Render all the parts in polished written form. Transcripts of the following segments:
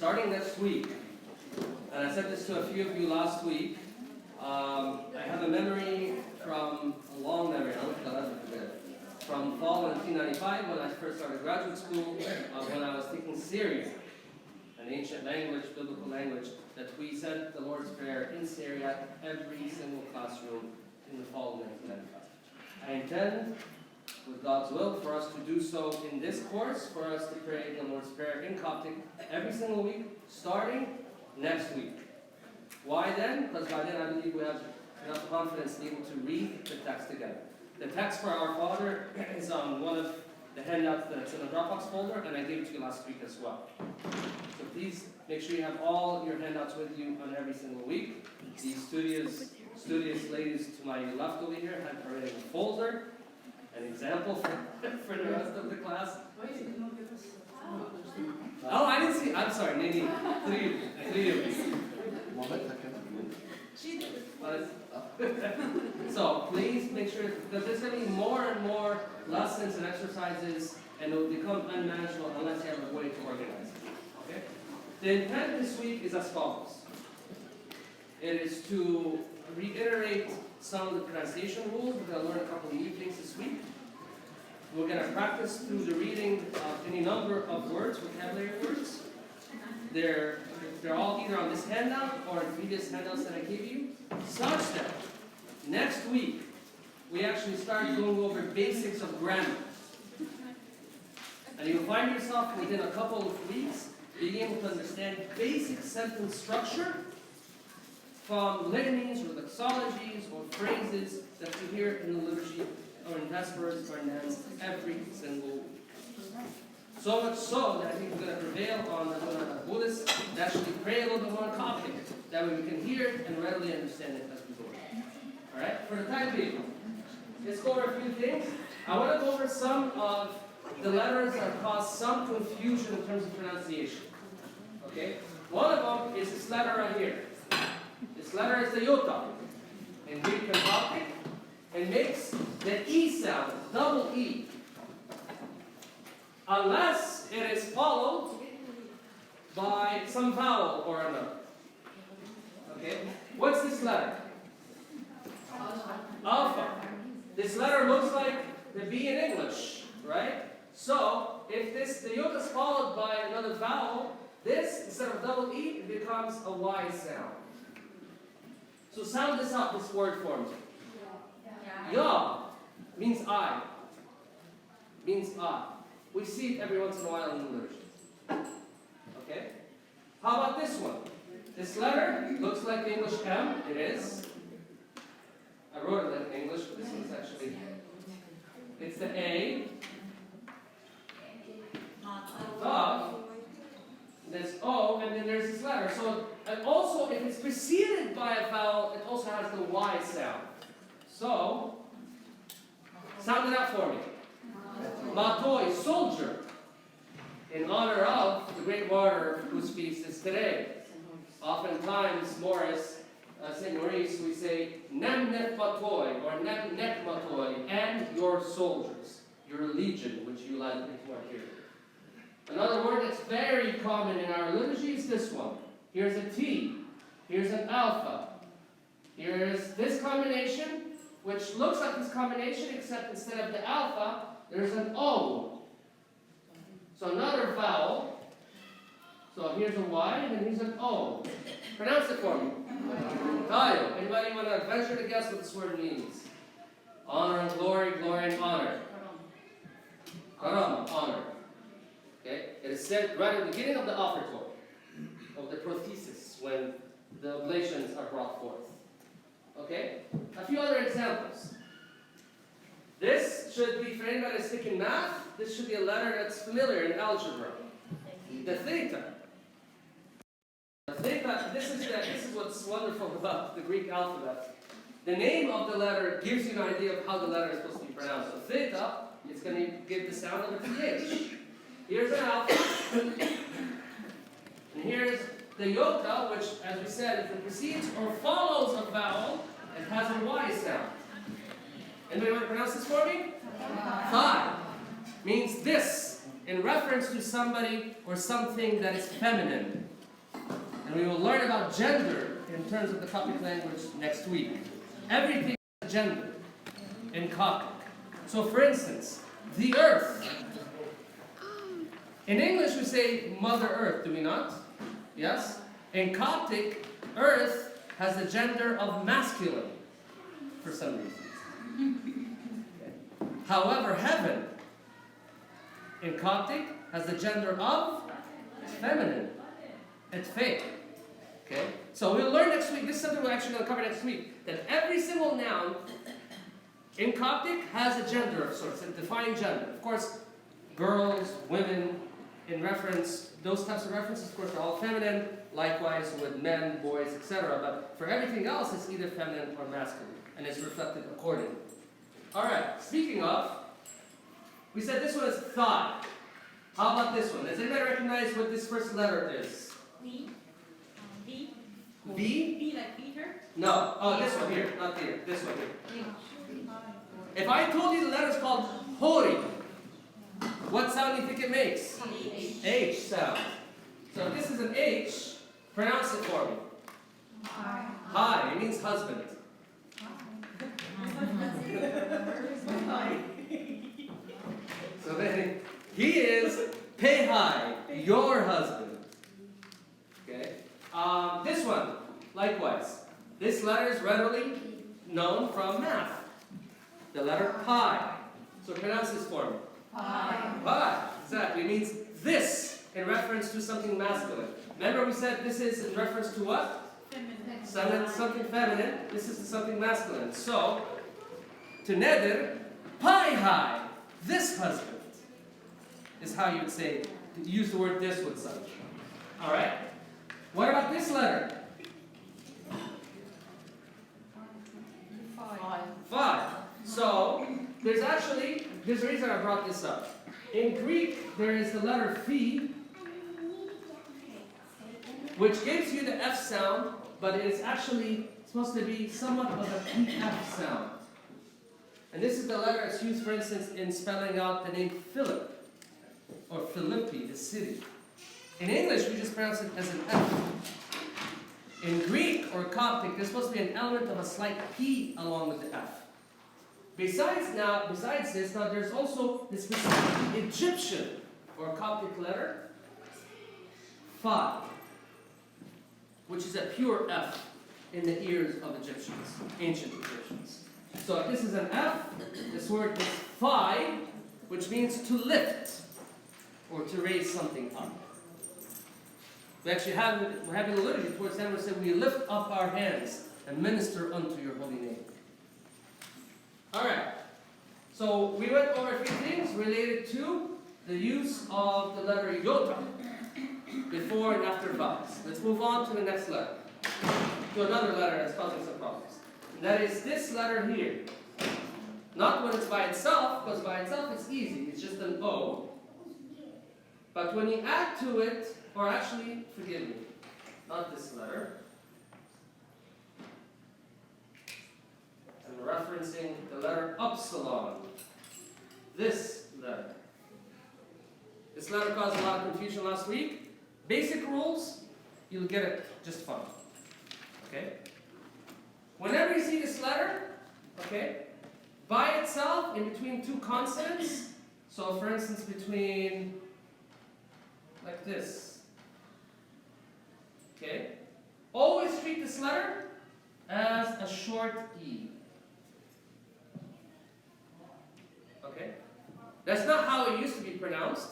starting next week, and I said this to a few of you last week, I have a memory from, a long memory, I don't think I'll ever forget it, from fall 1995 when I first started graduate school, when I was taking Syriac, an ancient language, biblical language, that we said the Lord's Prayer in Syriac every single classroom in the fall of 1995. I intend, with God's will, for us to do so in this course, for us to pray the Lord's Prayer in Coptic every single week, starting next week. Why then? Because by then I believe we have enough confidence to be able to read the text together. The text for Our Father is on one of the handouts that's in the Dropbox folder, and I gave it to you last week as well. So please make sure you have all your handouts with you on every single week. These studious ladies to my left over here had already a folder, an example for the rest of the class. Oh, I didn't see. I'm sorry, maybe three of you. So please make sure, because there's going to be more and more lessons and exercises, and it will become unmanageable unless you have a way to organize it. Okay? The intent this week is as follows. It is to reiterate some of the pronunciation rules. We're going to learn a couple of new things this week. We're going to practice through the reading of any number of words, vocabulary words. They're all either on this handout or in previous handouts that I gave you, such that next week we actually start going over basics of grammar. And you'll find yourself within a couple of weeks being able to understand basic sentence structure from litanies or doxologies or phrases that you hear in the liturgy or in vespers or in Mass every single week. So much so that I think we're going to prevail on the Buddhists to actually pray a little bit more in Coptic. That way we can hear it and readily understand it as we go. Alright? For the time being, let's go over a few things. I want to go over some of the letters that cause some confusion in terms of pronunciation. Okay? One of them is this letter right here. This letter is the iota in Greek and Coptic. It makes the E sound, double E. Unless it is followed by some vowel or another. Okay? What's this letter? Alpha. This letter looks like the B in English, right? So, if the iota is followed by another vowel, this, instead of double E, it becomes a Y sound. So sound this out, this word for me. Ya means I. Means I. We see it every once in a while in the liturgy. Okay? How about this one? This letter looks like the English M. It is. I wrote it like in English, but this one's actually... It's the A. There's O, and then there's this letter. So, and also, if it's preceded by a vowel, it also has the Y sound. So, sound it out for me. Matoi, soldier, in honor of the great martyr whose feast is today. Oftentimes, St. Maurice, we say, Nem net matoi, or Nem nek matoi, and your soldiers, your legion, which you led into our hero. Another word that's very common in our liturgy is this one. Here's a T. Here's an alpha. Here's this combination, which looks like this combination, except instead of the alpha, there's an O. So another vowel. So here's a Y, and then here's an O. Pronounce it for me. Tayo. Anybody want to venture to guess what this word means? Honor and glory, glory and honor. Karam, honor. Okay? It is said right at the beginning of the offertory, of the prothesis, when the oblations are brought forth. Okay? A few other examples. This should be, for anybody that's taking math, this should be a letter that's familiar in algebra. The theta. The theta, this is what's wonderful about the Greek alphabet. The name of the letter gives you an idea of how the letter is supposed to be pronounced. So theta, it's going to give the sound of a TH. Here's an alpha. And here's the iota, which, as we said, if it precedes or follows a vowel, it has a Y sound. Anybody want to pronounce this for me? Thigh means this, in reference to somebody or something that is feminine. And we will learn about gender in terms of the Coptic language next week. Everything has gender in Coptic. So for instance, the earth. In English we say Mother Earth, do we not? Yes? In Coptic, earth has the gender of masculine for some reason. Okay. However, heaven in Coptic has the gender of feminine. It's fake. Okay? So we'll learn next week, this is something we're actually going to cover next week, that every single noun in Coptic has a gender of sorts, a defined gender. Of course, girls, women, in reference, those types of references, of course, are all feminine, likewise with men, boys, etc. But for everything else, it's either feminine or masculine, and it's reflected accordingly. Alright, speaking of, we said this one is thigh. How about this one? Does anybody recognize what this first letter is? B. B. B? B like Peter? No. Oh, this one here, not here. This one here. If I told you the letter is called Hori, what sound do you think it makes? H sound. So if this is an H, pronounce it for me. Hi. It means husband. So then, he is Pehai, your husband. Okay. This one, likewise. This letter is readily known from math. The letter pi. So pronounce this for me. Pi. Pi. Exactly. It means this in reference to something masculine. Remember we said this is in reference to what? Feminine. Something feminine. This is something masculine. So, to Neder, pi high, this husband, is how you would say, use the word this with such. Alright? What about this letter? 5. So, there's a reason I brought this up. In Greek, there is the letter phi, which gives you the F sound, but it is actually supposed to be somewhat of a PF sound. And this is the letter that's used, for instance, in spelling out the name Philip, or Philippi, the city. In English, we just pronounce it as an F. In Greek or Coptic, there's supposed to be an element of a slight P along with the F. Besides this, there's also the specific Egyptian or Coptic letter, Phi, which is a pure F in the ears of Egyptians, ancient Egyptians. So if this is an F, this word is Phi, which means to lift or to raise something up. We actually we're having a liturgy towards the end where we say we lift up our hands and minister unto your holy name. Alright, so we went over a few things related to the use of the letter Yota before and after vowels. Let's move on to the next letter, to another letter that's causing some problems. And that is this letter here. Not when it's by itself, because by itself it's easy, it's just an O. But when you add to it, or actually, forgive me, not this letter. I'm referencing the letter Upsilon. This letter. This letter caused a lot of confusion last week. Basic rules, you'll get it just fine. Okay? Whenever you see this letter, okay, by itself, in between two consonants, so for instance between, like this, okay, always treat this letter as a short E. Okay? That's not how it used to be pronounced,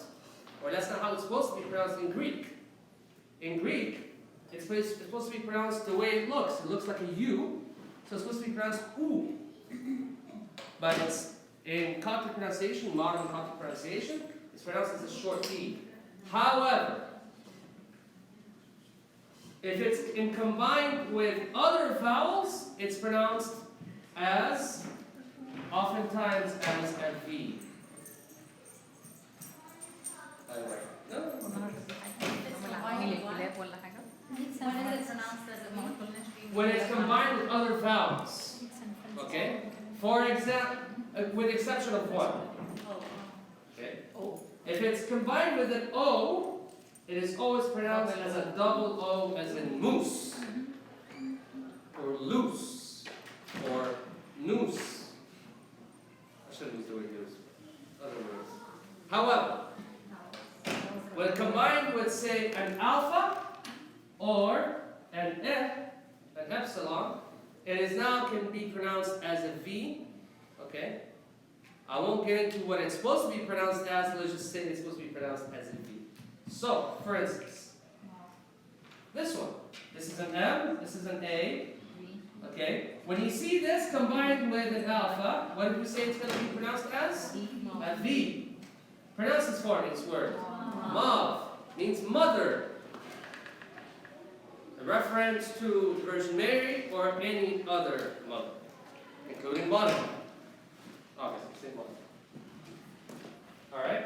or that's not how it's supposed to be pronounced in Greek. In Greek, it's supposed to be pronounced the way it looks. It looks like a U, so it's supposed to be pronounced U. But it's in Coptic pronunciation, modern Coptic pronunciation, it's pronounced as a short E. However, if it's combined with other vowels, it's pronounced as, oftentimes as a V. No? When it's combined with other vowels. Okay? For example, with exception of one. Okay? If it's combined with an O, it is always pronounced as a double O, as in moose, or loose, or noose. I shouldn't use the word use. Other words. However, when combined with, say, an alpha or an epsilon, it is now can be pronounced as a V. Okay? I won't get into what it's supposed to be pronounced as. Let's just say it's supposed to be pronounced as a V. So, for instance, this one. This is an M. This is an A. Okay? When you see this combined with an alpha, what did we say it's going to be pronounced as? A V. Pronounce this for me, this word. Mav means mother. A reference to Virgin Mary or any other mother, including Monica. Obviously, same one. Alright?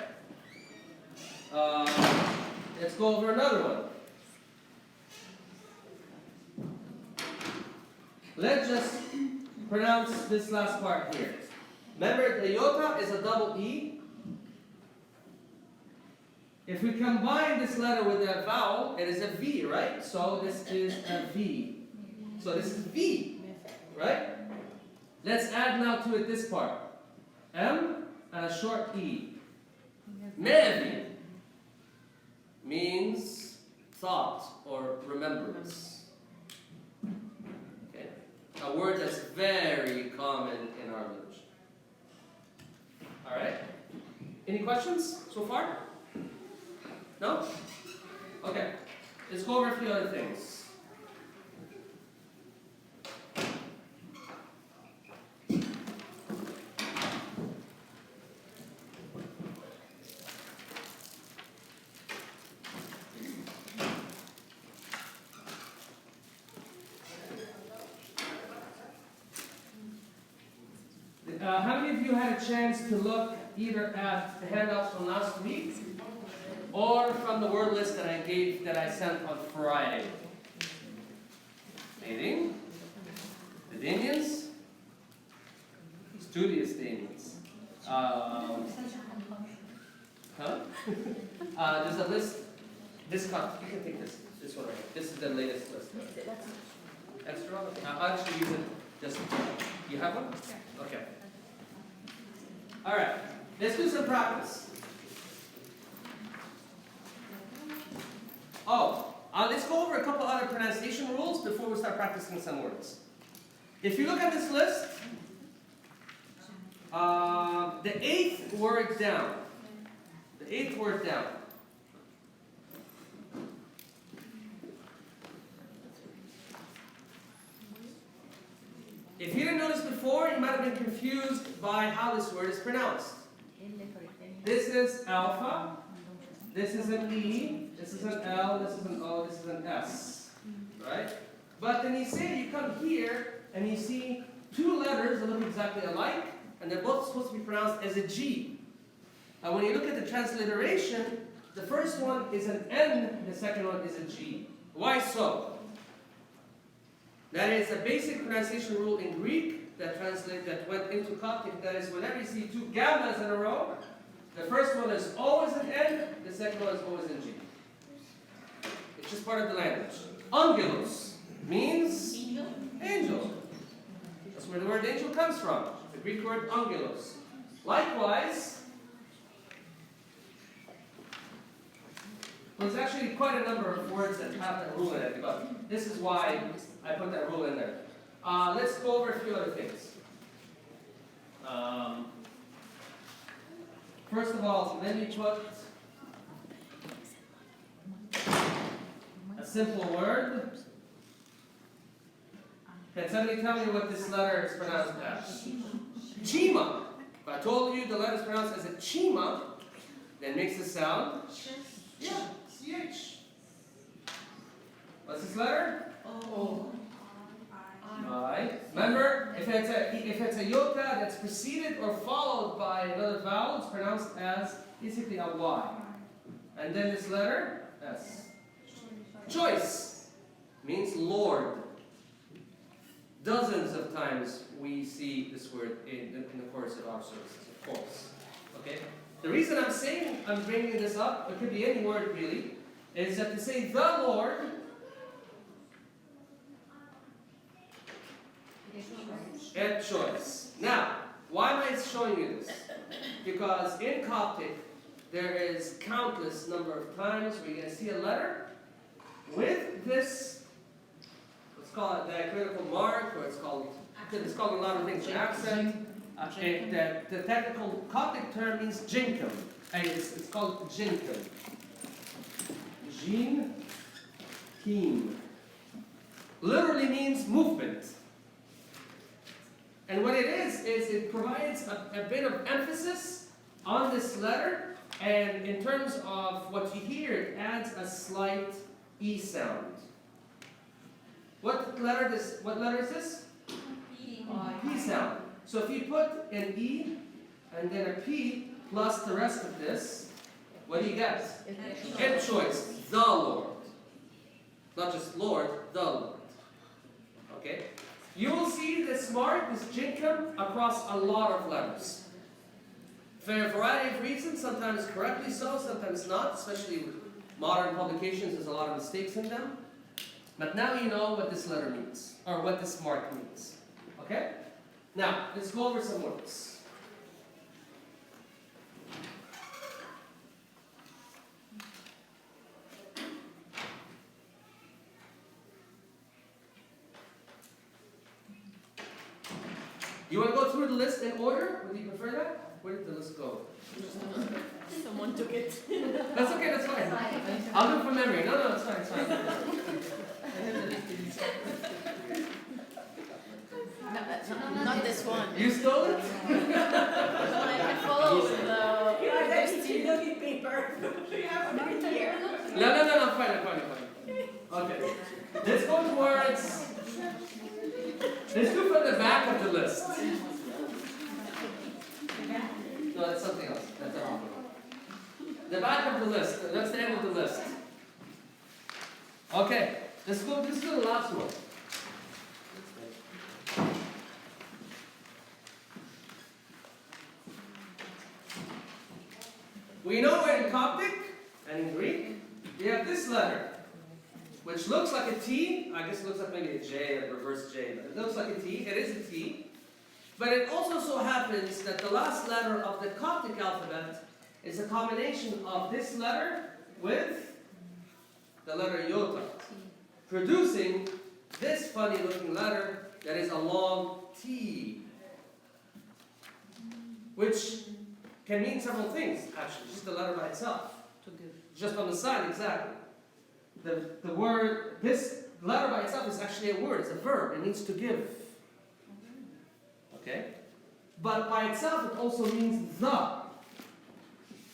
Let's go over another one. Let's just pronounce this last part here. Remember, the iota is a double E. If we combine this letter with a vowel, it is a V, right? So this is a V. So this is V, right? Let's add now to it this part. M and a short E. Mevi means thought or remembrance. Okay? A word that's very common in our religion. Alright? Any questions so far? No? Okay. Let's go over a few other things. How many of you had a chance to look either at the handouts from last week or from the word list that I sent on Friday? Anything? The Danians? Studious Danians. There's a list. This cut. You can take this. This one right here. This is the latest list. Extra? I'll actually use it just. You have one? Okay. Alright. Let's do some practice. Let's go over a couple other pronunciation rules before we start practicing some words. If you look at this list, the eighth word down. The eighth word down. If you didn't notice before, you might have been confused by how this word is pronounced. This is alpha. This is an E, this is an L, this is an O, this is an S, right? But then you come here and you see two letters that look exactly alike, and they're both supposed to be pronounced as a G. And when you look at the transliteration, the first one is an N, the second one is a G. Why so? That is a basic pronunciation rule in Greek that went into Coptic. That is, whenever you see two gammas in a row, the first one is always an N, the second one is always an G. It's just part of the language. Angelos means angel. That's where the word angel comes from. The Greek word angelos. Likewise, there's actually quite a number of words that have that rule in it, but this is why I put that rule in there. Let's go over a few other things. First of all, let me put a simple word. Can somebody tell me what this letter is pronounced as? Chima. If I told you the letter is pronounced as a chima, then makes the sound. Yeah, CH. What's this letter? O. I. Remember, if it's a iota that's preceded or followed by another vowel, it's pronounced as basically a Y. And then this letter, S. Choice means Lord. Dozens of times we see this word in the course of our services, of course. Okay? The reason I'm bringing this up, it could be any word really, is that to say the Lord at choice. Now, why am I showing you this? Because in Coptic, there is countless number of times where you're going to see a letter with this, let's call it diacritical mark, or it's called a lot of things, accent. The technical Coptic term means jinkum. It's called jinkum. Jin, kim. Literally means movement. And what it is it provides a bit of emphasis on this letter, and in terms of what you hear, it adds a slight E sound. What letter is this? P sound. So if you put an E and then a P plus the rest of this, what do you get? Head choice, the Lord. Not just Lord, the Lord. Okay? You will see this mark, this jinkum, across a lot of letters. For a variety of reasons, sometimes correctly so, sometimes not, especially with modern publications, there's a lot of mistakes in them. But now you know what this letter means, or what this mark means. Okay? Now, let's go over some words. You want to go through the list in order? Would you prefer that? Where did the list go? Someone took it. That's okay, that's fine. I'll do it from memory. No, it's fine, it's fine. Not this one. You stole it? I follow the. You don't need paper. You have it here. No, fine. Okay. Let's go towards. Let's do from the back of the list. No, that's something else. That's a problem. The back of the list. That's the end of the list. Okay. Let's go. This is the last one. We know in Coptic and in Greek, we have this letter, which looks like a T. I guess it looks like maybe a J, a reverse J, but it looks like a T. It is a T. But it also so happens that the last letter of the Coptic alphabet is a combination of this letter with the letter Iota, producing this funny looking letter that is a long T, which can mean several things, actually, just the letter by itself. Just on the side, exactly. The word, this letter by itself is actually a word, it's a verb, it means to give. Okay? But by itself, it also means the,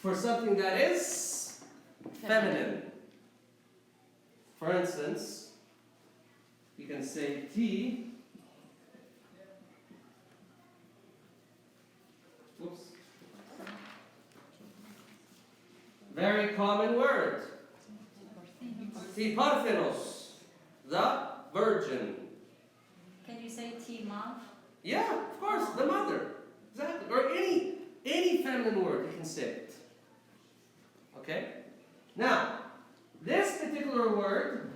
for something that is feminine. For instance, you can say T. Whoops. Very common word. T Parthenos, the virgin. Can you say T mom? Yeah, of course, the mother. Exactly. Or any feminine word, you can say it. Okay? Now, this particular word,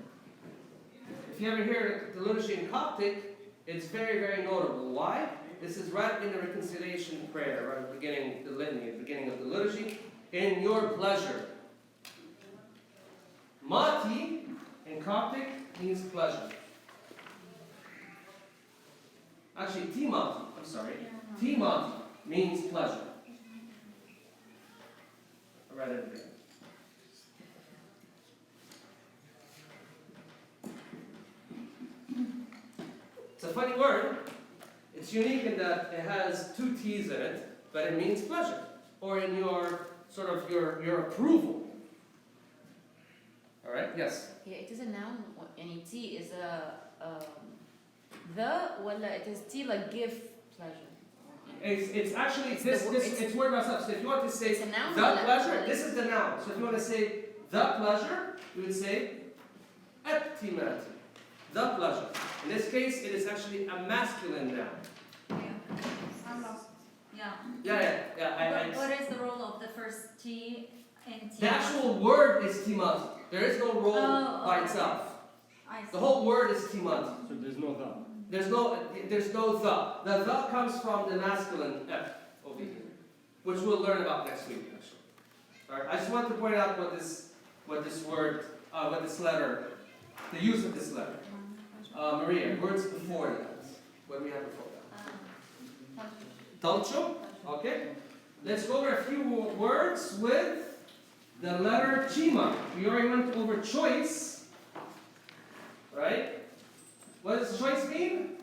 if you ever hear the liturgy in Coptic, it's very, very notable. Why? This is right in the reconciliation prayer, right at the beginning, the litany, at the beginning of the liturgy. In your pleasure. Mati in Coptic means pleasure. Actually, Timati, I'm sorry. Timati means pleasure. I'll write it again. It's a funny word. It's unique in that it has two T's in it, but it means pleasure. Or in your sort of your approval. All right? Yes. Yeah, it is a noun. Any T is a the. Well, it is T like give pleasure. It's actually It's this the wo- this it's- it's word by itself. So if you want to say It's a noun. the pleasure, this is the noun. So if you want to say the pleasure, you would say eptimati. The pleasure. In this case, it is actually a masculine noun. I'm lost. Yeah. Yeah. What is the role of the first T and T? The actual word is timati. There is no roll by itself. I see. The whole word is timad. So there's no the. There's no the. The comes from the masculine F over here, which we'll learn about next week, actually. Alright, I just want to point out what this letter, the use of this letter. Maria, words before that. What do we have before that? Talcho. Okay. Let's go over a few words with the letter chima. We already went over choice. Right? What does choice mean?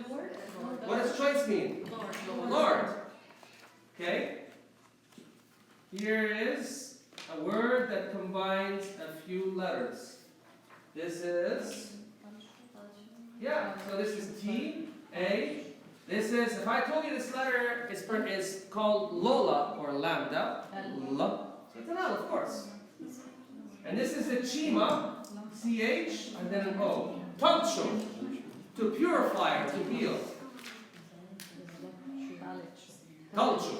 Lord? What does choice mean? Lord. Okay. Here is a word that combines a few letters. This is, yeah, so this is T, A. This is, if I told you this letter is called Lola or Lambda, L. So it's an L, of course. And this is a Chima, CH, and then an O. Talcho, to purify or to heal. Talcho.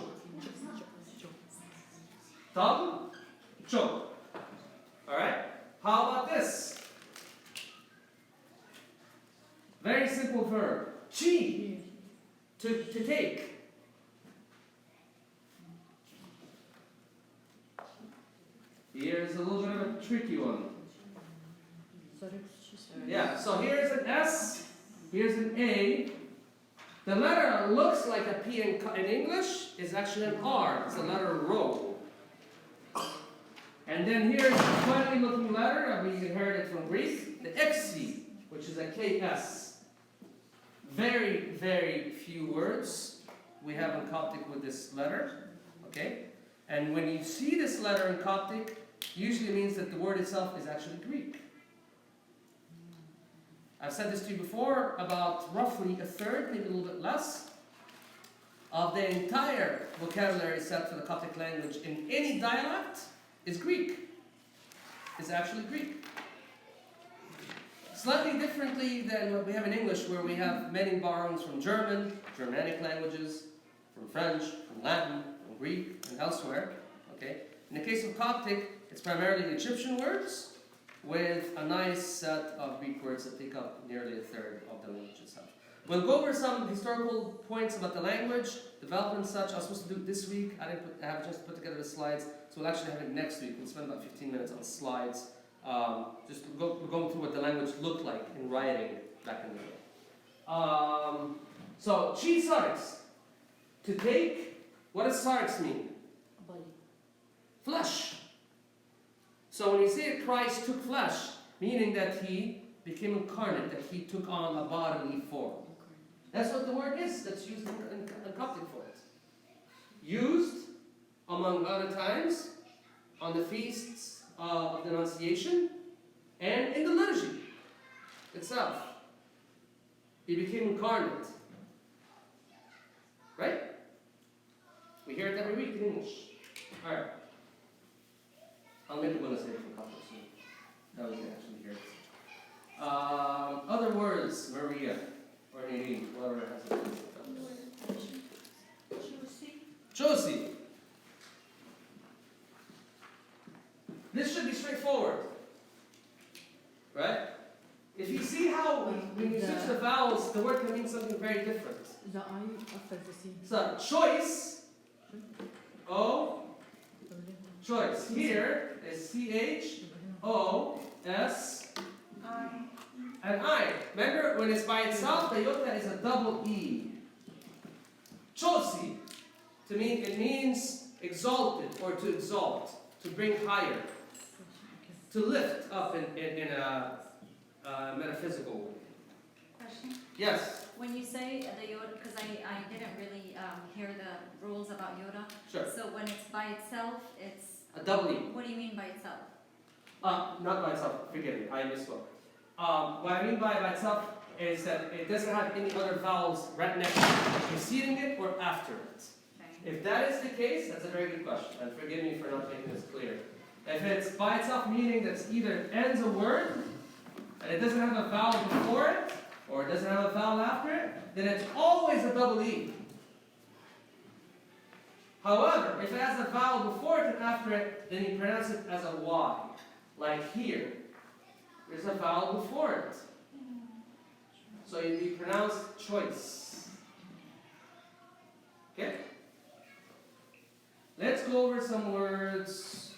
Talcho. Alright? How about this? Very simple verb. Chi. To take. Here's a little bit of a tricky one. Yeah, so here's an S, here's an A. The letter that looks like a P in English is actually an R. It's the letter Rho. And then here's a funny looking letter that we inherited from Greek, the XC, which is a KS. Very, very few words we have in Coptic with this letter. Okay? And when you see this letter in Coptic, usually means that the word itself is actually Greek. I've said this to you before, about roughly a third, maybe a little bit less, of the entire vocabulary set for the Coptic language in any dialect is Greek. Is actually Greek. Slightly differently than what we have in English, where we have many borrowings from German, Germanic languages, from French, from Latin, from Greek, and elsewhere. Okay? In the case of Coptic, it's primarily the Egyptian words, with a nice set of Greek words that take up nearly a third of the language itself. We'll go over some historical points about the language, development and such. I was supposed to do it this week. I haven't just put together the slides, so we'll actually have it next week. We'll spend about 15 minutes on slides, just going through what the language looked like in writing back in the day. So, chi sarx, to take. What does sarx mean? Flesh. So when you say that Christ took flesh, meaning that he became incarnate, that he took on a bodily form. That's what the word is that's used in Coptic for it. Used, among other times, on the feasts of the Annunciation and in the liturgy itself. He became incarnate. Right? We hear it every week in English. Alright. I'll make it when I say it from Coptic soon. That we can actually hear it. Other words, Maria or Nadine, whoever has it. Josie. This should be straightforward. Right? If you see how when you switch the vowels, the word can mean something very different. The I after the C. So, choice. O. Choice. Here is C-H, O, S, and I. Remember, when it's by itself, the iota is a double E. Chosi. It means exalted or to exalt, to bring higher, to lift up in a metaphysical way. Question? Yes. When you say the Yoda, because I didn't really hear the rules about Yoda. Sure. So when it's by itself, it's. A double E. What do you mean by itself? Not by itself. Forgive me. I misspoke. What I mean by itself is that it doesn't have any other vowels right next to it, preceding it or after it. Okay. If that is the case, that's a very good question, and forgive me for not making this clear. If it's by itself, meaning that either ends a word, and it doesn't have a vowel before it, or it doesn't have a vowel after it, then it's always a double E. However, if it has a vowel before it and after it, then you pronounce it as a Y. Like here, there's a vowel before it. So it'd be pronounced choice. Okay? Let's go over some words.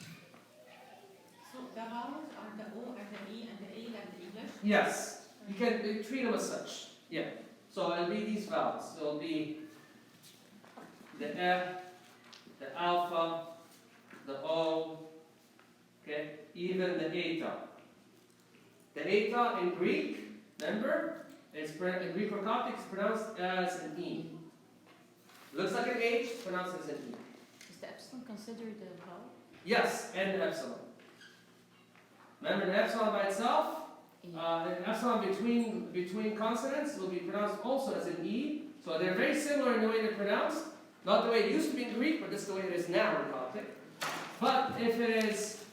So the vowels are the O and the E and the A like the English? Yes, you can treat them as such. Yeah. So it'll be these vowels. It'll be the E, the alpha, the O, okay, even the eta. The eta in Greek, remember, in Greek or Coptic, it's pronounced as an E. Looks like an H, it's pronounced as an E. Is the epsilon considered a vowel? Yes, and the epsilon. Remember the epsilon by itself? The epsilon between consonants will be pronounced also as an E. So they're very similar in the way they're pronounced. Not the way it used to be in Greek, but this is the way it is now in Coptic. But if it is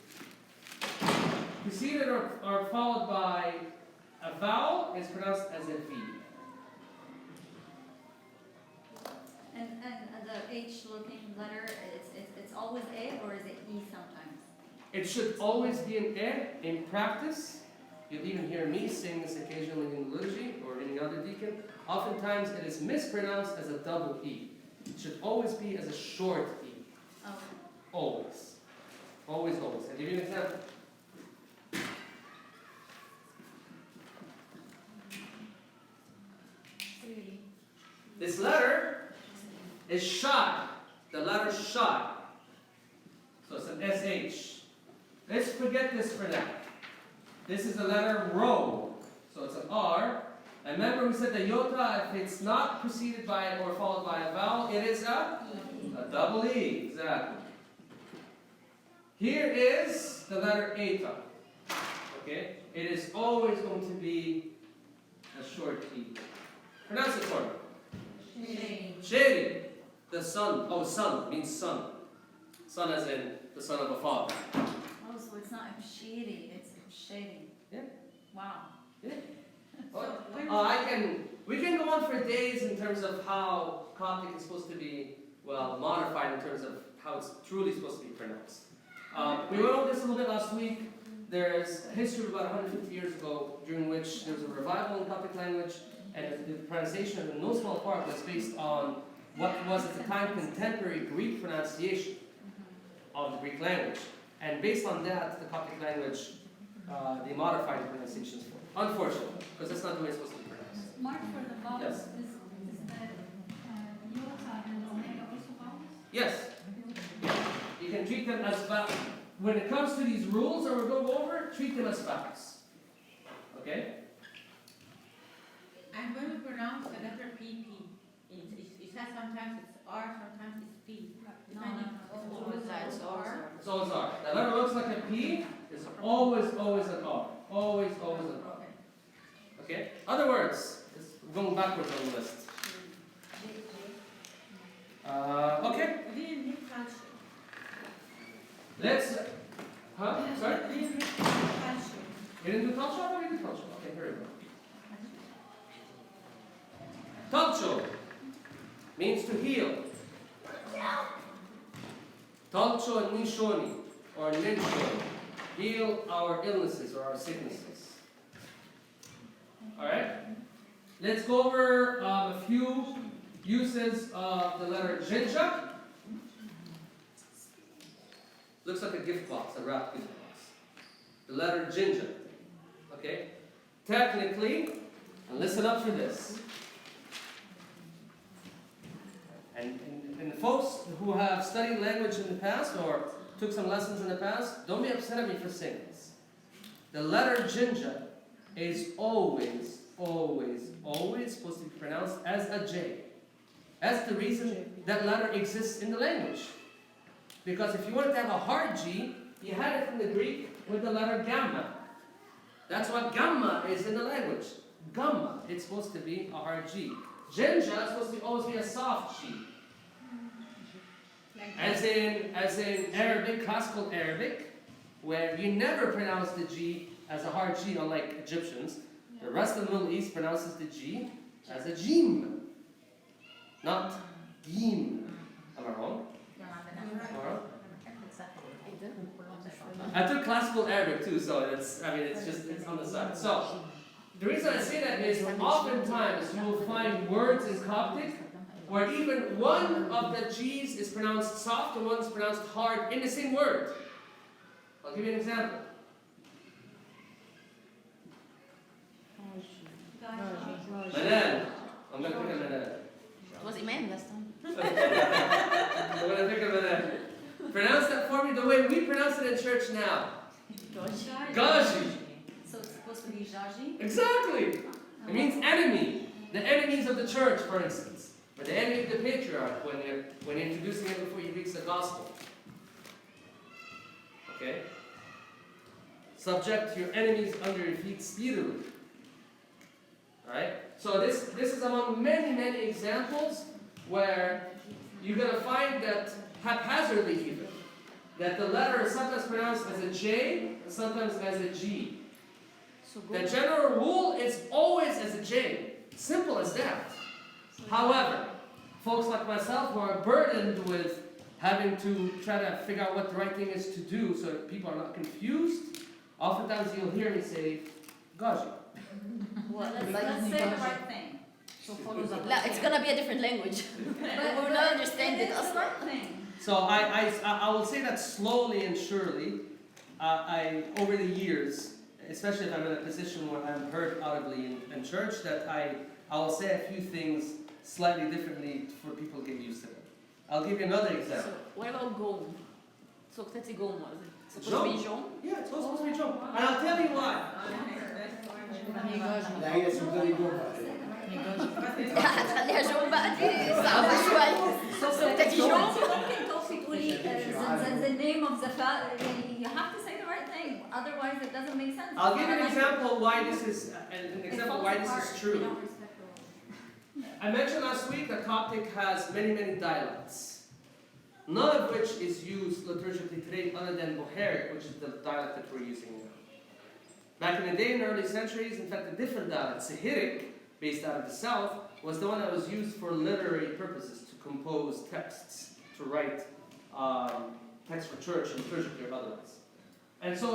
preceded or followed by a vowel, it's pronounced as a V. And the H-looking letter, it's always A, or is it E sometimes? It should always be an E in practice. You'll even hear me sing this occasionally in liturgy or any other deacon. Oftentimes it is mispronounced as a double E. It should always be as a short E. Oh. Always. Always, always. I'll give you an example. This letter is shy. The letter shy. So it's an SH. Let's forget this for now. This is the letter rho. So it's an R. And remember we said the iota, if it's not preceded by or followed by a vowel, it is a double E. Exactly. Here is the letter eta. Okay? It is always going to be a short E. Pronounce it for me. Shady. The son. Oh, son means son. Son as in the son of a father. Oh, so it's not shady, it's shady. Yeah. Wow. Yeah. We can go on for days in terms of how Coptic is supposed to be, well, modified in terms of how it's truly supposed to be pronounced. We went over this a little bit last week. There's a history of about 150 years ago during which there was a revival in Coptic language, and the pronunciation in no small part was based on what was at the time contemporary Greek pronunciation of the Greek language. And based on that, the Coptic language, they modified the pronunciations for it. Unfortunately, because that's not the way it's supposed to be pronounced. Mark, for the vowels, Yes. is the iota and omega also vowels? Yes. You can treat them as vowels. When it comes to these rules that we're going to go over, treat them as vowels. Okay? And when we pronounce the letter PP, it says sometimes it's R, sometimes it's P. Depending no. it's always That's R. It's always R. That letter looks like a P, is always an R. Always an R. Okay? Other words, it's going backwards on the list. Okay? We didn't hit culture. Let's. Huh? Sorry? We didn't hit culture. You didn't do culture? I didn't do culture. Okay, here we go. Talcho means to heal. Talcho and nishoni, or ninshoni, heal our illnesses or our sicknesses. Alright? Let's go over a few uses of the letter jinja. Looks like a gift box, a wrapped gift box. The letter jinja. Okay? Technically, and listen up for this. And folks who have studied language in the past or took some lessons in the past, don't be upset at me for saying this. The letter jinja is always supposed to be pronounced as a J. That's the reason that letter exists in the language. Because if you wanted to have a hard G, you had it from the Greek with the letter gamma. That's what gamma is in the language. Gamma, it's supposed to be a hard G. Jinja is supposed to always be a soft G. As in Arabic, classical Arabic, where you never pronounce the G as a hard G, unlike Egyptians. The rest of the Middle East pronounces the G as a Jim, not Yim. Am I wrong? Am I wrong? I took classical Arabic too, so it's on the side. So, the reason I say that is oftentimes you will find words in Coptic where even one of the G's is pronounced soft and one is pronounced hard in the same word. I'll give you an example. Manan. I'm going to pick a Manan. It was Iman last time. I'm going to pick a Manan. Pronounce that for me the way we pronounce it in church now. Gaji. So it's supposed to be Jaji? Exactly. It means enemy. The enemies of the church, for instance. Or the enemy of the patriarch when you're introducing him before you preach the gospel. Okay? Subject your enemies under your feet speedily. Alright? So this is among many, many examples where you're going to find that haphazardly even, that the letter is sometimes pronounced as a J and sometimes as a G. The general rule is always as a J. Simple as that. However, folks like myself who are burdened with having to try to figure out what the right thing is to do so that people are not confused, oftentimes you'll hear me say, Gaji. Well, let's say the right thing. It's gonna be a different language. But We're not understanding it is it. the right thing. So I will say that slowly and surely, over the years, especially if I'm in a position where I'm heard audibly in church, that I will say a few things slightly differently for people to get used to it. I'll give you another example. So, what about Gom? So, what's Gom? Is it supposed to be Jom? Yeah, it's supposed to be John. And I'll tell you why. لا هي اسمها يقوم هتخليها جوم بقى دي صعبة شوي. تأتي جوم؟ ممكن توفي تقولي the name of the you have to say the right thing, otherwise it doesn't make sense. I'll give you an example why this is true. I mentioned last week that Coptic has many, many dialects, none of which is used liturgically today other than Bohairic, which is the dialect that we're using now. Back in the day, in the early centuries, in fact, a different dialect, Sahiric, based out of the south, was the one that was used for literary purposes, to compose texts, to write texts for church, liturgically or otherwise. And so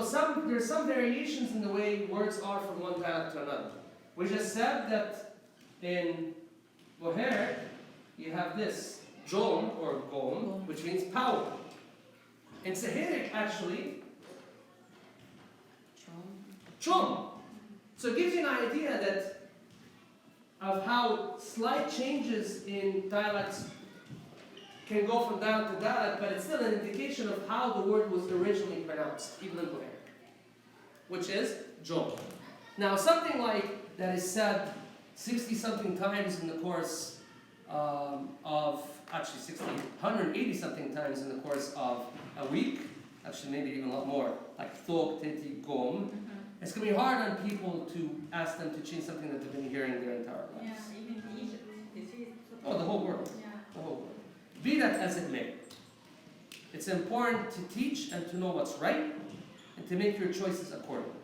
there's some variations in the way words are from one dialect to another. We just said that in Bohairic, you have this, Jom, or Gom, which means power. In Sahiric, actually, Chom. So it gives you an idea of how slight changes in dialects can go from dialect to dialect, but it's still an indication of how the word was originally pronounced, even in Bohairic, which is Jom. Now, something like that is said 60-something times in the course actually 180-something times in the course of a week, actually maybe even a lot more, like Thok, Titi, Gom. It's going to be hard on people to ask them to change something that they've been hearing their entire lives. Yeah, even Egypt. Oh, the whole world. Yeah. The whole world. Be that as it may, it's important to teach and to know what's right and to make your choices accordingly.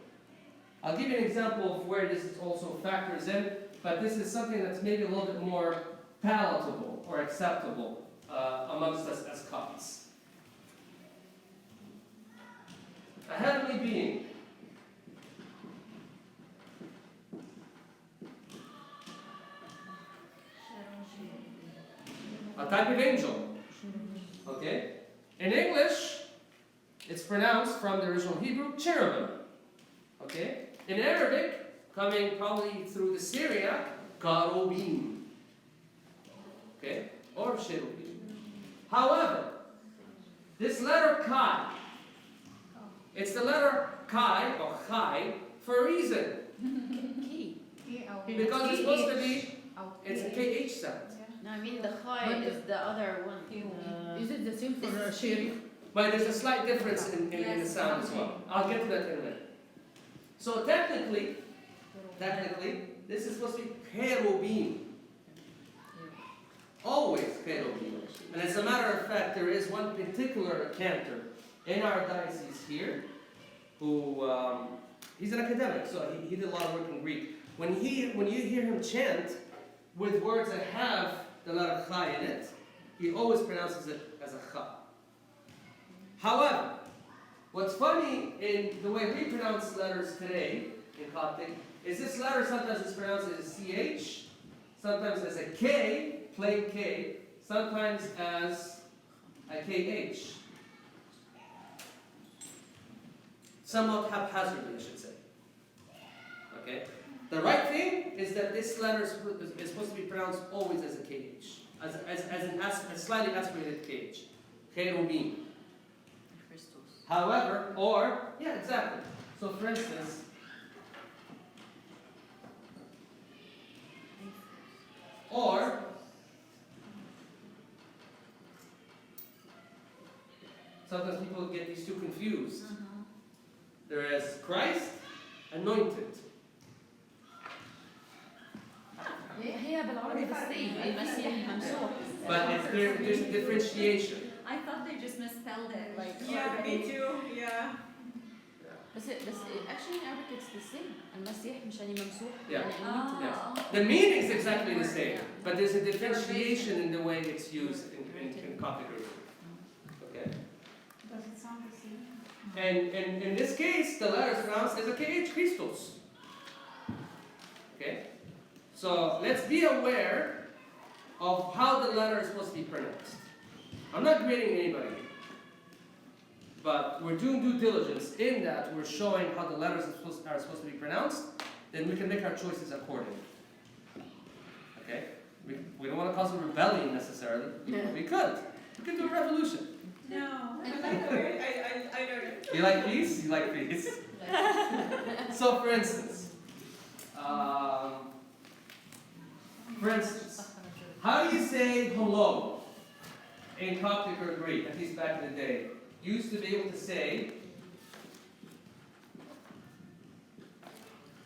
I'll give you an example of where this also factors in, but this is something that's maybe a little bit more palatable or acceptable amongst us as Copts. A heavenly being. A type of angel. Okay? In English, it's pronounced from the original Hebrew, cherubim. Okay? In Arabic, coming probably through the Syriac, karobim. Okay? Or cherubim. However, this letter Kai, it's the letter Kai, or Chai, for a reason. Because it's supposed to be, it's a KH sound. No, I mean the Chai is the other one. Is it the same for Sherry? But there's a slight difference in the sound as well. I'll get to that in a minute. So technically, this is supposed to be cherubim. Always cherubim. And as a matter of fact, there is one particular cantor in our diocese here who, he's an academic, so he did a lot of work in Greek. When you hear him chant with words that have the letter Chai in it, he always pronounces it as a Cha. However, What's funny in the way we pronounce letters today in Coptic is this letter sometimes is pronounced as a CH, sometimes as a K, plain K, sometimes as a KH. Somewhat haphazardly, I should say. Okay? The right thing is that this letter is supposed to be pronounced always as a KH, a slightly aspirated KH. Cherubim. Christos. However, yeah, exactly. So for instance, or sometimes people get these two confused. There is Christ, anointed. هي بالعربي the same. المسيح ممسوح. But there's a differentiation. I thought they just misspelled it, like. Yeah, me too, yeah. بس actually in Arabic it's the same. المسيح مش يعني ممسوح. Yeah. يعني anointed. Yeah. The meaning is exactly the same, but there's a differentiation in the way it's used in Coptic Greek. Okay? Does it sound the same? And in this case, the letter is pronounced as a KH Christos. Okay? So let's be aware of how the letter is supposed to be pronounced. I'm not grading anybody, but we're doing due diligence in that we're showing how the letters are supposed to be pronounced, then we can make our choices accordingly. Okay? We don't want to cause a rebellion necessarily. We could. We could do a revolution. No, I don't know. You like peace? You like peace. So for instance, how do you say hello in Coptic or Greek, at least back in the day? You used to be able to say,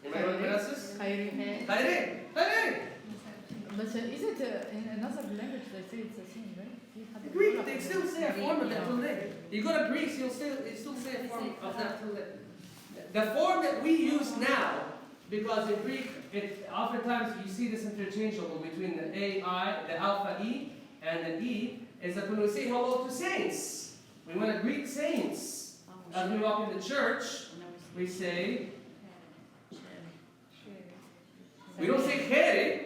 am I going to pronounce this? Khairi. Khairi, Khairi. But is it in another language they say it's the same, right? في حد Greek, بيقولها they في still say a form of that till today. You go to Greece, you still say a form of that till today. The form that we use now, because in Greek, oftentimes you see this interchangeable between the A-I, the alpha E, and the E, is that when we say hello to saints, we want to greet saints. As we walk in the church, we say, we don't say khere,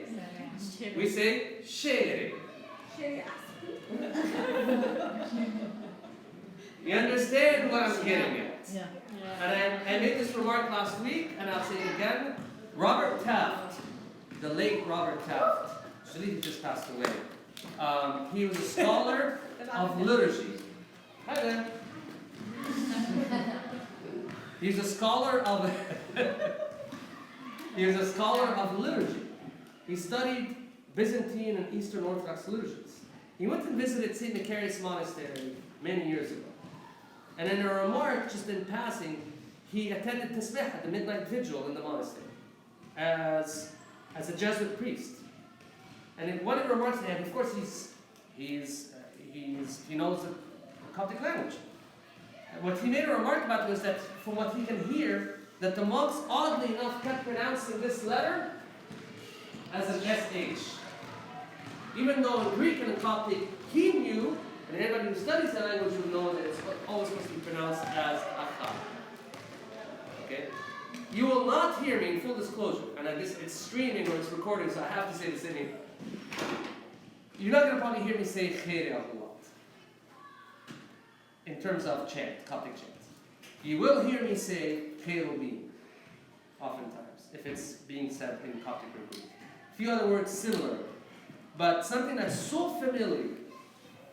we say shere. You understand what I'm getting at? Yeah. And I made this remark last week, and I'll say it again. Robert Taft, the late Robert Taft, I believe he just passed away. He was a scholar of liturgy. Hi there. He's a scholar of liturgy. He studied Byzantine and Eastern Orthodox liturgies. He went and visited St. Macarius Monastery many years ago. And in a remark, just in passing, he attended Tasbih at the midnight vigil in the monastery as a Jesuit priest. And in one of the remarks he had, of course, he knows the Coptic language. And what he made a remark about was that, from what he can hear, that the monks, oddly enough, kept pronouncing this letter as an SH. Even though in Greek and in Coptic, he knew, and anybody who studies that language will know that it's always supposed to be pronounced as Akha. Okay? You will not hear me, in full disclosure, and it's streaming or it's recording, so I have to say this anyway. You're not going to probably hear me say Khairi a lot. In terms of chant, Coptic chant. You will hear me say Khairubi, oftentimes, if it's being said in Coptic or Greek. A few other words similar. But something that's so familiar,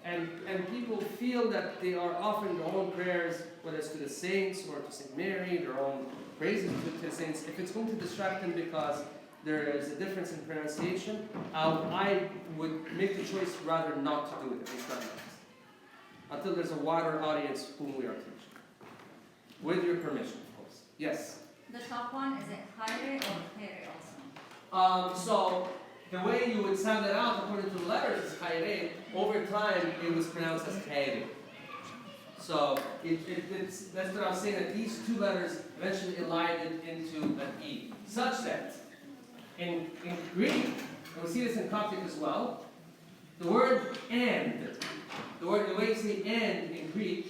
and people feel that they are offering their own prayers, whether it's to the saints or to St. Mary, their own praises to the saints, if it's going to distract them because there is a difference in pronunciation, I would make the choice rather not to do it, at least not yet. Until there's a wider audience whom we are teaching. With your permission, of course. Yes? The top one, is it Khairi or Khairi also? So, the way you would sound it out according to the letters is Khairi. Over time, it was pronounced as Khairi. So, that's what I was saying, that these two letters eventually elided into an E. Such that, in Greek, and we see this in Coptic as well, the word and, the way you say and in Greek,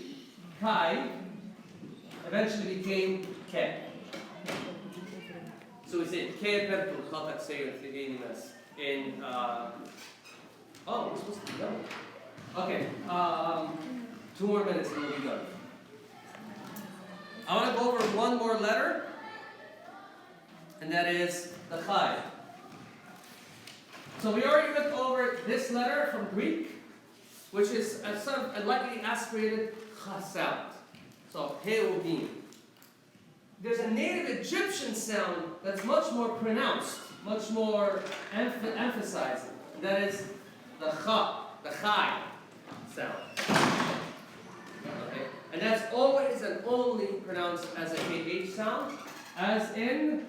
kai, eventually became K. So we say K pertul khatak sayyid tigininas in oh, we're supposed to be done. Okay, 2 more minutes and we'll be done. I want to go over one more letter, and that is the Chai. So we already went over this letter from Greek, which is a sort of a lightly aspirated Cha sound. So Heubim. There's a native Egyptian sound that's much more pronounced, much more emphasized. That is the Cha, the Chai sound. Okay? And that's always and only pronounced as a KH sound, as in.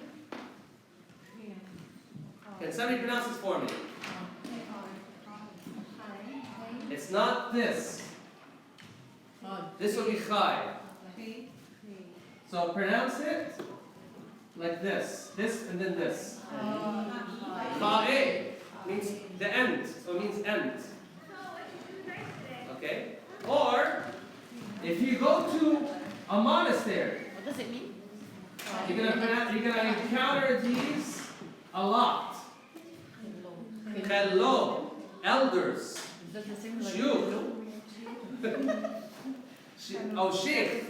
Can somebody pronounce this for me? It's not this. This will be Chai. So pronounce it like this. This and then this. Cha'e means the end. So it means end. Okay? Or, if you go to a monastery, What does it mean? you're gonna encounter these a lot. Hello, elders. Is that the same like Shuyukh. hello? Oh, sheikh.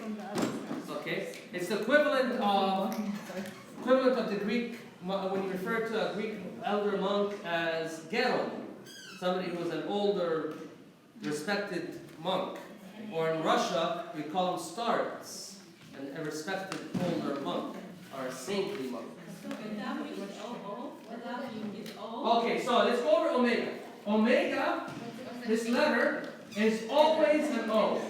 Okay, it's the equivalent of the Greek when you refer to a Greek elder monk as geron, somebody who was an older, respected monk. Or in Russia, we call them starets, a respected older monk or a saintly monk. So the W is O, the W is O. Okay, so let's go over omega. Omega, this letter, is always an O.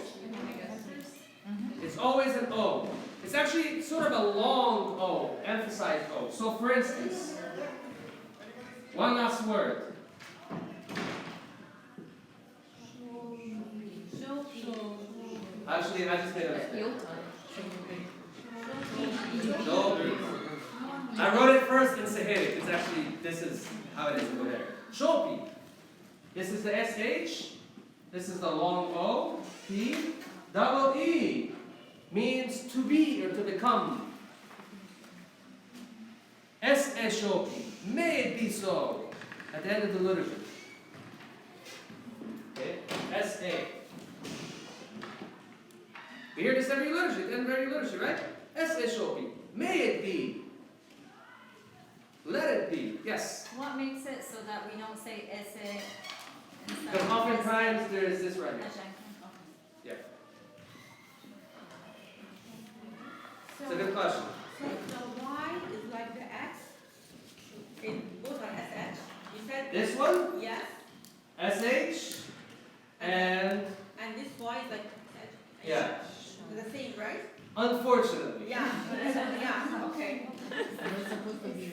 It's always an O. It's actually sort of a long O, emphasized O. So for instance, one last word. Actually, I just made a mistake. Shopi. I wrote it first in Saharic. It's actually, this is how it is over there. Shopi. This is the SH. This is the long O. P. Double E means to be or to become. S-Shopi. May it be so. At the end of the liturgy. Okay? S-A. We hear this every liturgy, at the end of every liturgy, right? S-Shopi. May it be. Let it be. Yes. What makes it so that we don't say ese instead Because of oftentimes there is this right here. ese? Yeah. It's a good question. So Y is like the X. In both are SH. You said This one, yes, SH, and and this Y is like SH. yeah. The same, right? Unfortunately. Yeah. Yeah. Okay. That's supposed to be.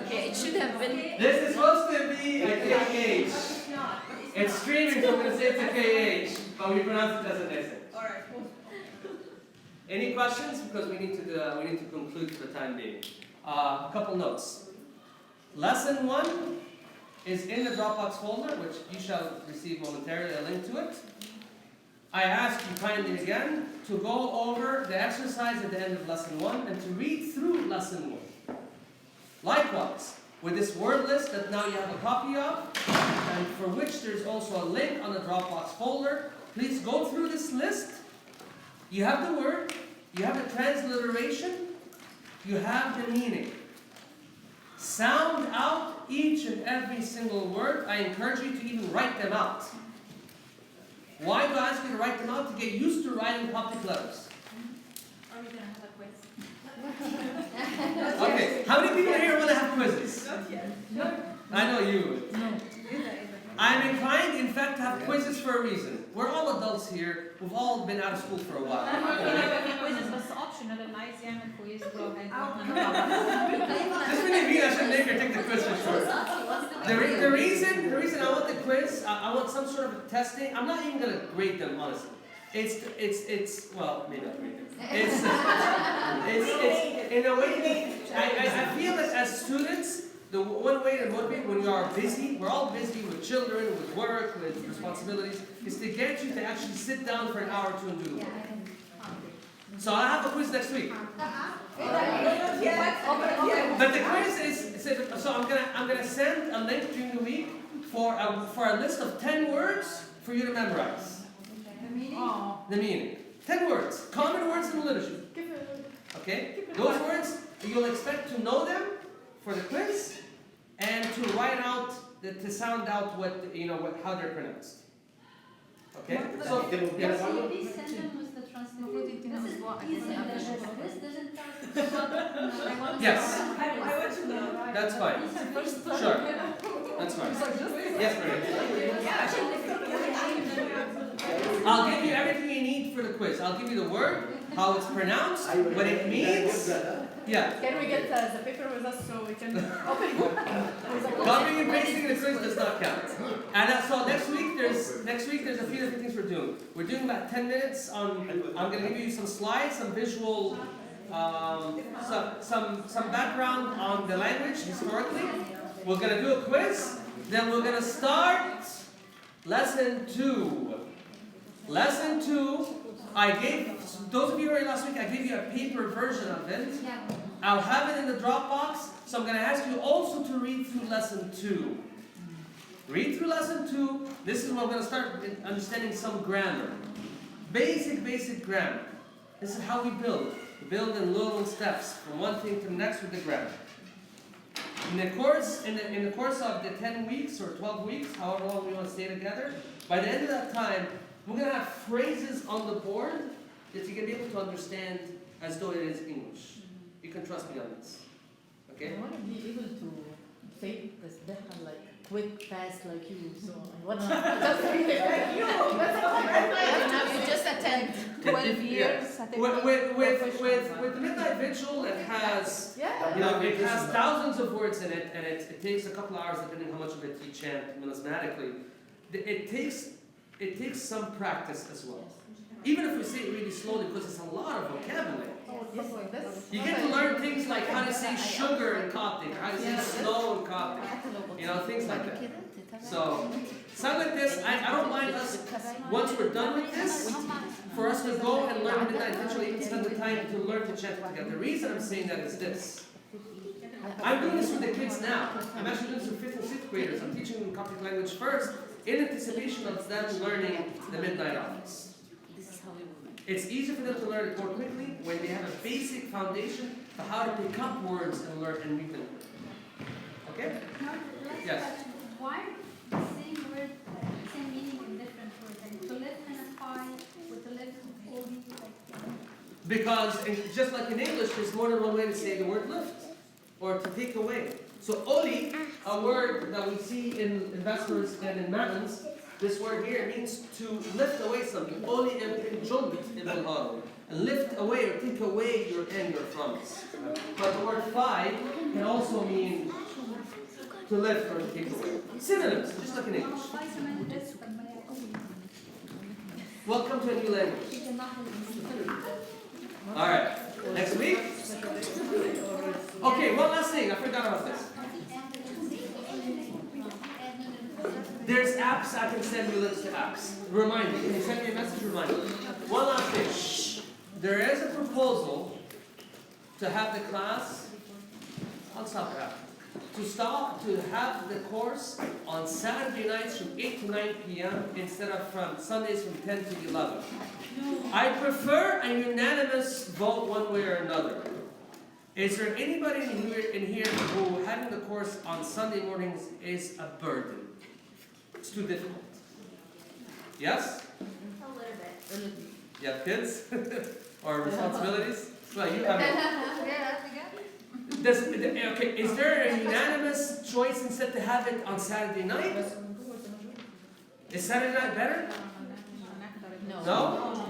Okay, it should have been. This is supposed to be a KH. It's not. It's screaming from the it's a KH, but we pronounce it as an SH. All right. Any questions? Because we need to conclude for the time being. A couple notes. Lesson 1 is in the Dropbox folder, which you shall receive momentarily a link to it. I ask you kindly again to go over the exercise at the end of lesson 1 and to read through lesson 1. Likewise, with this word list that now you have a copy of, and for which there's also a link on the Dropbox folder, please go through this list. You have the word, you have the transliteration, you have the meaning. Sound out each and every single word. I encourage you to even write them out. Why do I ask you to write them out? To get used to writing public letters. Are we gonna have a quiz? Okay, how many people here want to have quizzes? Not yet. No. I know you would. No. I'm inclined, in fact, to have quizzes for a reason. We're all adults here. We've all been out of school for a while. quizzes بس optional اللي عايز يعمل كويز جو Just when you mean I should make her take the quiz for sure. The reason I want the quiz, I want some sort of testing. I'm not even going to grade them, honestly. It's well, maybe not grade them. It's in a way, I feel that as students, the one way to motivate when you are busy, we're all busy with children, with work, with responsibilities, is to get you to actually sit down for an hour or two and do the work. So I have a quiz next week. Yes. But the quiz is so I'm gonna send a link during the week for a list of 10 words for you to memorize. The meaning? Oh. The meaning. 10 words, common words in the literature. Okay? Those words you'll expect to know them for the quiz and to write out to sound out how they're pronounced. Okay? So yes. Please send them with the translation. This is easy. This doesn't tell. Yes. I want to know. That's fine. Sure. That's fine. Yes, Maria. I'll give you everything you need for the quiz. I'll give you the word, how it's pronounced, what it means. Yeah. Can we get the paper with us so we can open it? Copying and pasting the quiz does not count. And so next week there's a few different things we're doing. We're doing about 10 minutes on. I'm going to give you some slides, some visual, some background on the language historically. We're going to do a quiz. Then we're going to start lesson 2. Lesson 2. I gave those of you who were here last week. I gave you a paper version of it. Yeah. I'll have it in the Dropbox, so I'm going to ask you also to read through lesson 2. Read through lesson 2. This is where I'm going to start understanding some grammar. Basic grammar. This is how we build. We build in little steps, from one thing to the next with the grammar. In the course of the 10 weeks or 12 weeks, however long we want to stay together, by the end of that time, we're going to have phrases on the board that you can be able to understand as though it is English. You can trust me on this. Okay? I want to be able to say this better, like quick, fast, like you. So I want to just read it like you. Now you just attend 12 years. With the Midnight Vigil, it has it has thousands of words in it, and it takes a couple hours depending how much of it you chant melismatically. It takes some practice as well. Even if we say it really slowly, because it's a lot of vocabulary. You get to learn things like how to say sugar in Coptic, how to say snow in Coptic, things like that. So, something like this, I don't mind us, once we're done with this, for us to go and learn Midnight Vigil, even spend the time to learn to chant together. The reason I'm saying that is this. I'm doing this with the kids now. I'm actually doing this with 5th and 6th graders. I'm teaching them Coptic language first, in anticipation of them learning the Midnight Office. It's easier for them to learn it more quickly when they have a basic foundation for how to pick up words and learn and read them. Okay? Yes. Why the same word, same meaning in different words? Like to lift and apply, with to lift and all these Because just like in English, there's more than one way to say the word lift or to take away. So oli, a word that we see in Vespers and in Matins, this word here means to lift away something. Oli junt ibn al and lift away or take away your anger from us. But the word five can also mean to lift or to take away. Synonyms, just like in English. Welcome to a new language. Alright, next week. Okay, one last thing, I forgot about this. There's apps, I can send you links to apps. Remind me, can you send me a message? Remind me. One last thing. There is a proposal to have the class, I'll stop there. To have the course on Saturday nights from 8 to 9 p.m. instead of from Sundays from 10 to 11. I prefer a unanimous vote one way or another. Is there anybody in here who having the course on Sunday mornings is a burden? It's too difficult. Yes? A little bit. You have kids? Or responsibilities? Well, you have okay, is there a unanimous choice instead to have it on Saturday night? Is Saturday night better? No?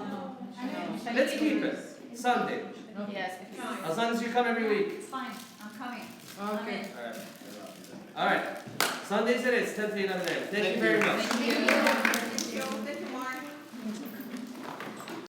Let's keep it. Sunday. Yes. As long as you come every week. It's fine, I'm coming. Okay. Alright. Sundays it is, 10 to 11 a.m. Thank you very much. Thank you.